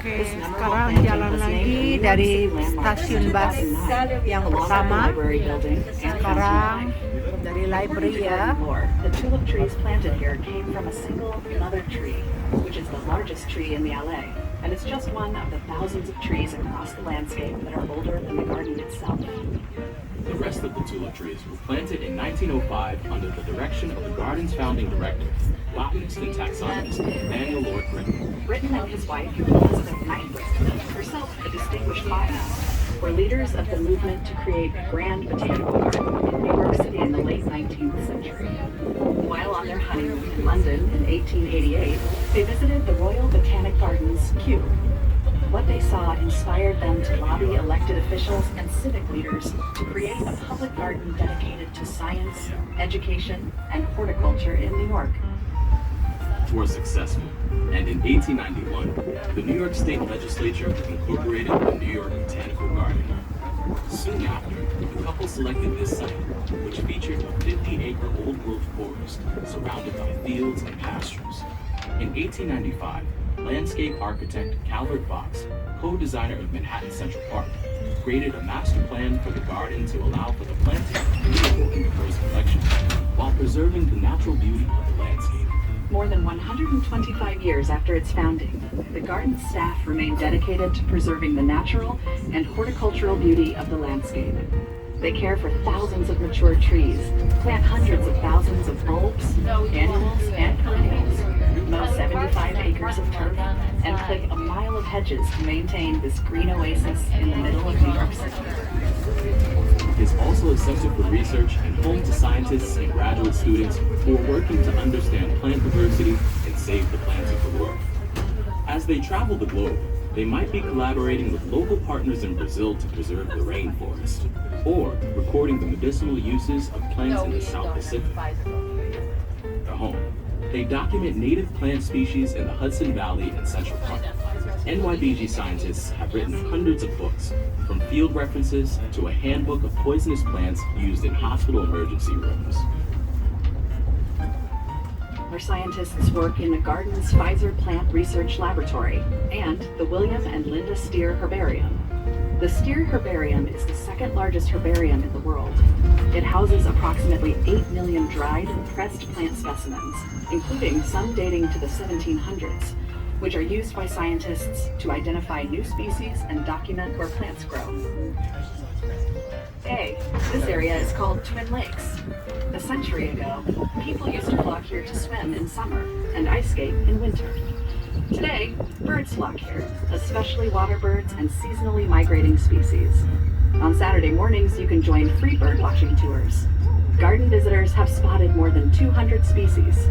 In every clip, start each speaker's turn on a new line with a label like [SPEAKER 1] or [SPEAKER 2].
[SPEAKER 1] Oke, sekarang jalan lagi dari stasiun bus yang pertama. Sekarang dari library ya.
[SPEAKER 2] The tulip trees planted here came from a single mother tree, which is the largest tree in the LA, and it's just one of the thousands of trees across the landscape that are older than the garden itself.
[SPEAKER 3] The rest of the tulip trees were planted in 1905 under the direction of the garden's founding director, botanist and taxonomist Daniel Lord Britton.
[SPEAKER 2] Britton and his wife, Elizabeth Knight Britton, herself a distinguished botanist, were leaders of the movement to create a grand botanical garden in New York City in the late 19th century. While on their honeymoon in London in 1888, they visited the Royal Botanic Gardens, Kew. What they saw inspired them to lobby elected officials and civic leaders to create a public garden dedicated to science, education, and horticulture in New York.
[SPEAKER 3] Were successful, and in 1891, the New York State Legislature incorporated the New York Botanical Garden. Soon after, the couple selected this site, which featured a 50-acre old-growth forest surrounded by fields and pastures. In 1895, landscape architect Calvert Fox, co-designer of Manhattan Central Park, created a master plan for the garden to allow for the planting of beautiful and diverse collections, while preserving the natural beauty of the landscape.
[SPEAKER 2] More than 125 years after its founding, the garden staff remain dedicated to preserving the natural and horticultural beauty of the landscape. They care for thousands of mature trees, plant hundreds of thousands of bulbs, annuals, and perennials, mow 75 acres of turf, and clip a mile of hedges to maintain this green oasis in the middle of New York City.
[SPEAKER 3] Is also a center for research and home to scientists and graduate students who are working to understand plant diversity and save the plants of the world. As they travel the globe, they might be collaborating with local partners in Brazil to preserve the rainforest, or recording the medicinal uses of plants in the South Pacific. At home, they document native plant species in the Hudson Valley and Central Park. NYBG scientists have written hundreds of books, from field references to a handbook of poisonous plants used in hospital emergency rooms.
[SPEAKER 2] Our scientists work in the garden's Pfizer Plant Research Laboratory and the William and Linda Steer Herbarium. The Steer Herbarium is the second largest herbarium in the world. It houses approximately 8 million dried and pressed plant specimens, including some dating to the 1700s, which are used by scientists to identify new species and document where plants grow. Hey, this area is called Twin Lakes. A century ago, people used to flock here to swim in summer and ice skate in winter. Today, birds flock here, especially water birds and seasonally migrating species. On Saturday mornings, you can join free bird watching tours. Garden visitors have spotted more than 200 species.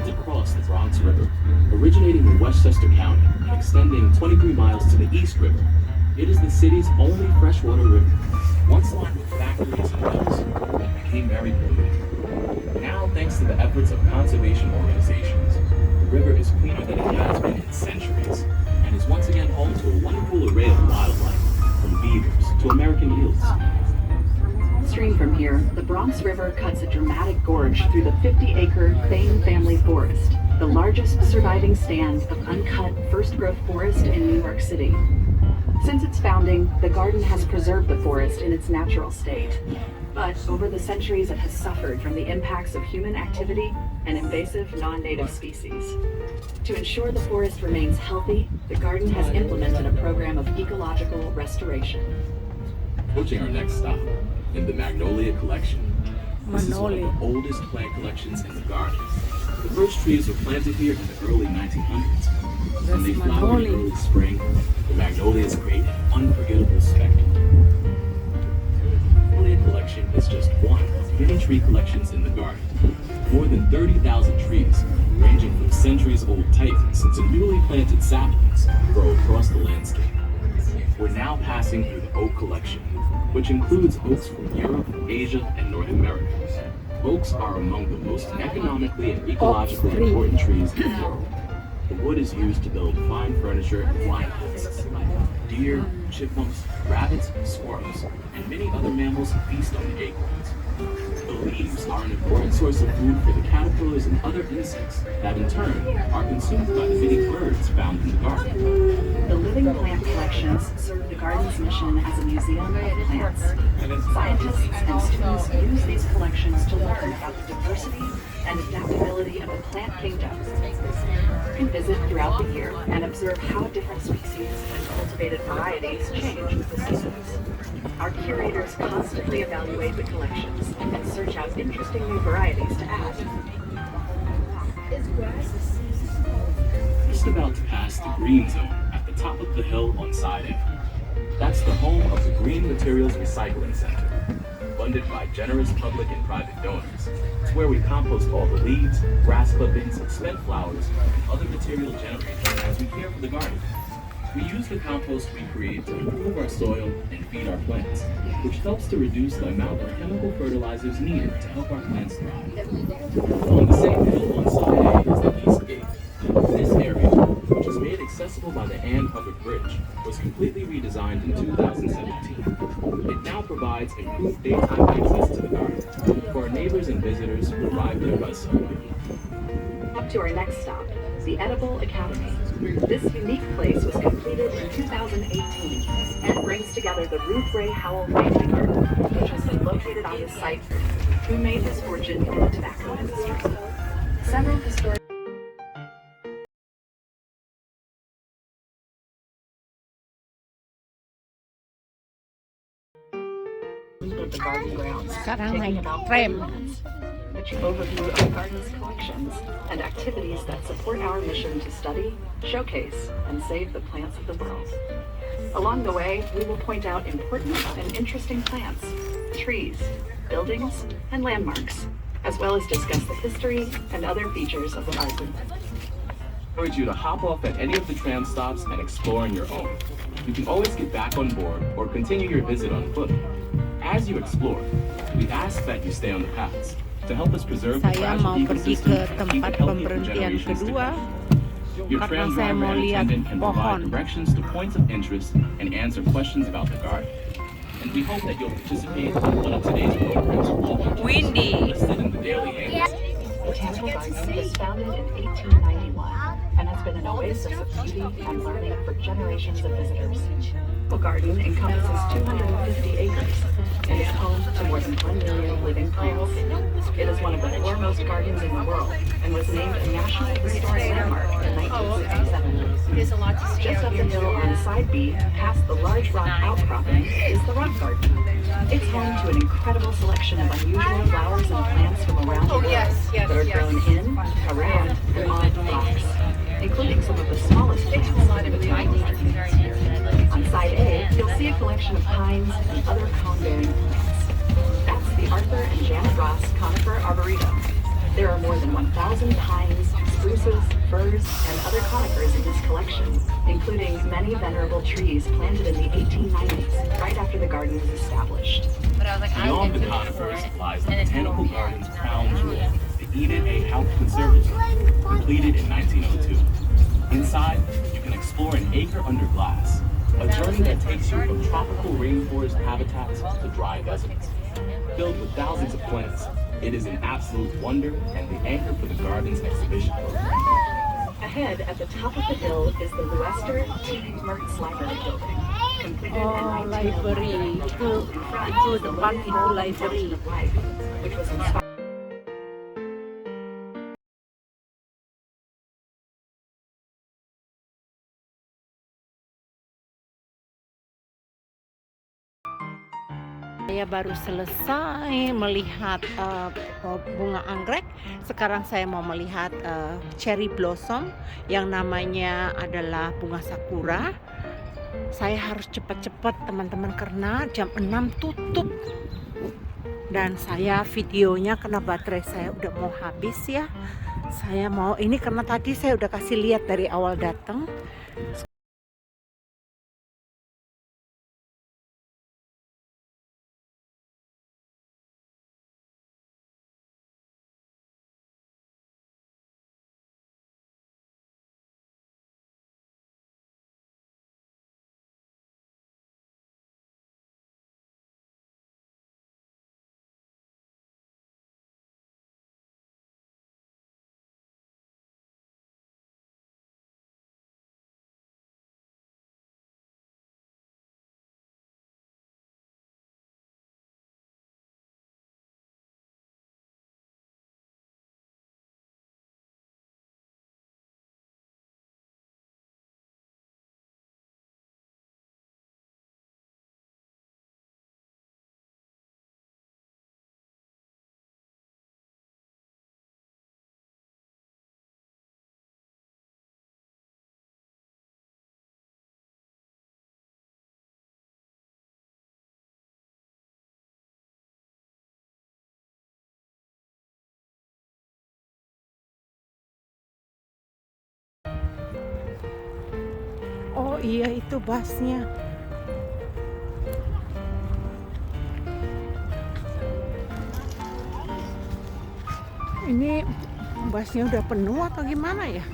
[SPEAKER 3] Across the Bronx River, originating in Westchester County and extending 23 miles to the East River, it is the city's only freshwater river. Once lined with factories and mills, it became very polluted. Now, thanks to the efforts of conservation organizations, the river is cleaner than it has been in centuries, and is once again home to a wonderful array of wildlife, from beavers to American eels.
[SPEAKER 2] Upstream from here, the Bronx River cuts a dramatic gorge through the 50-acre Thane family forest, the largest surviving stand of uncut first-growth forest in New York City. Since its founding, the garden has preserved the forest in its natural state. But over the centuries, it has suffered from the impacts of human activity and invasive non-native species. To ensure the forest remains healthy, the garden has implemented a program of ecological restoration.
[SPEAKER 3] Approaching our next stop, in the Magnolia Collection. This is one of
[SPEAKER 1] Magnolia.
[SPEAKER 3] the oldest plant collections in the garden. The first trees were planted here in the early 1900s. When they flowered in
[SPEAKER 1] Magnolia.
[SPEAKER 3] early spring, the magnolias create an unforgettable spectacle. The Magnolia Collection is just one of many tree collections in the garden. More than 30,000 trees, ranging from centuries-old titans to newly planted saplings, grow across the landscape. We're now passing through the oak collection, which includes oaks from Europe, Asia, and North America. Oaks are among the most economically and ecologically important trees in the world. The wood is used to build fine furniture and flying nests. Deer, chipmunks, rabbits, squirrels, and many other mammals feast on the acorns. The leaves are an important source of food for the caterpillars and other insects that in turn are consumed by the many birds found in the garden.
[SPEAKER 2] The living plant collections serve the garden's mission as a museum of plants. Scientists and students use these collections to learn about the diversity and adaptability of the plant kingdom. You can visit throughout the year and observe how different species and cultivated varieties change with the seasons. Our curators constantly evaluate the collections and search out interesting new varieties to add.
[SPEAKER 3] Just about to pass the green zone at the top of the hill on side A. That's the home of the Green Materials Recycling Center, funded by generous public and private donors. It's where we compost all the leaves, grass clippings, spent flowers, and other material generated as we care for the garden. We use the compost we create to improve our soil and feed our plants, which helps to reduce the amount of chemical fertilizers needed to help our plants thrive. On the same hill on side A is the East Gate. This area, which is made accessible by the Ann Hubbard Bridge, was completely redesigned in 2017. It now provides improved daytime access to the garden for our neighbors and visitors who arrive there by subway.
[SPEAKER 2] Up to our next stop, the Edible Academy. This unique place was completed in 2018 and brings together the Ruth Ray Howell family garden, which has been located on this site, who made his fortune in the tobacco industry. Several historic of the garden grounds,
[SPEAKER 1] Sekarang
[SPEAKER 2] taking
[SPEAKER 1] naik
[SPEAKER 2] about 30
[SPEAKER 1] tram.
[SPEAKER 2] minutes, which overview of the garden's collections and activities that support our mission to study, showcase, and save the plants of the world. Along the way, we will point out important and interesting plants, trees, buildings, and landmarks, as well as discuss the history and other features of the garden.
[SPEAKER 3] I encourage you to hop off at any of the tram stops and explore on your own. You can always get back on board or continue your visit on foot. As you explore, we ask that you stay on the paths to help us preserve the
[SPEAKER 1] Saya
[SPEAKER 3] fragile
[SPEAKER 1] mau pergi ke
[SPEAKER 3] ecosystem and keep
[SPEAKER 1] tempat
[SPEAKER 3] it healthy for
[SPEAKER 1] pemberhentian
[SPEAKER 3] generations to
[SPEAKER 1] kedua
[SPEAKER 3] come. Your
[SPEAKER 1] karena
[SPEAKER 3] tram
[SPEAKER 1] saya
[SPEAKER 3] driver
[SPEAKER 1] mau
[SPEAKER 3] and
[SPEAKER 1] lihat
[SPEAKER 3] attendant can provide
[SPEAKER 1] pohon.
[SPEAKER 3] directions to points of interest and answer questions about the garden. And we hope that you'll participate in one of today's programs walking tours
[SPEAKER 1] Windy.
[SPEAKER 3] listed in the Daily Annual.
[SPEAKER 2] Botanical Garden was founded in 1891 and has been an oasis of beauty and learning for generations of visitors. The garden encompasses 250 acres and is home to more than 1 million living plants. It is one of the foremost gardens in the world and was named a National Historic Landmark in 1967. Just up the hill on side B, past the large rock outcropping, is the Rock Garden. It's home to an incredible selection of unusual flowers and plants from around the world that are grown in, around, and on rocks, including some of the smallest plants in the Botanical Garden. On side A, you'll see a collection of pines and other cone-bearing plants. That's the Arthur and Janet Ross Conifer Arboretum. There are more than 1,000 pines, spruces, firs, and other conifers in this collection, including many venerable trees planted in the 1890s, right after the garden was established.
[SPEAKER 3] Beyond the conifers lies the Botanical Garden's crown jewel, the Enid A. Houck Conservatory, completed in 1902. Inside, you can explore an acre under glass, a journey that takes you from tropical rainforest habitats to dry deserts. Filled with thousands of plants, it is an absolute wonder and the anchor for the garden's exhibition program.
[SPEAKER 2] Ahead at the top of the hill is the Lester T. Mertz Library Building, completed
[SPEAKER 1] Oh,
[SPEAKER 2] in
[SPEAKER 1] library.
[SPEAKER 2] 1911.
[SPEAKER 1] Itu
[SPEAKER 2] In front
[SPEAKER 1] itu
[SPEAKER 2] is the
[SPEAKER 1] depan
[SPEAKER 2] living
[SPEAKER 1] itu
[SPEAKER 2] hall and
[SPEAKER 1] library.
[SPEAKER 2] fountain of life, which was inspired.
[SPEAKER 1] Saya baru selesai melihat bunga anggrek. Sekarang saya mau melihat cherry blossom yang namanya adalah bunga sakura. Saya harus cepat-cepat teman-teman karena jam 6 tutup. Dan saya videonya karena baterai saya udah mau habis ya. Saya mau ini karena tadi saya udah kasih lihat dari awal datang. Oh iya, itu busnya. Ini busnya udah penuh atau gimana ya?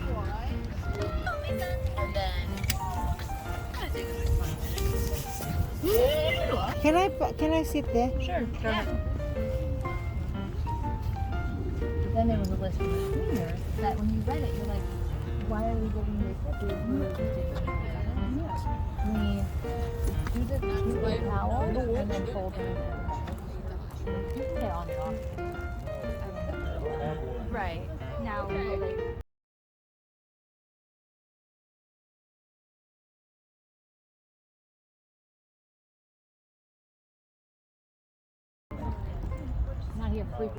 [SPEAKER 1] Can I sit there?
[SPEAKER 4] Sure. Go ahead. Then there was a list from the cleaner that when you read it, you're like, why are we giving this to who just didn't we use it to towel and then fold it. You can get on and off. Right. Now will they not here free.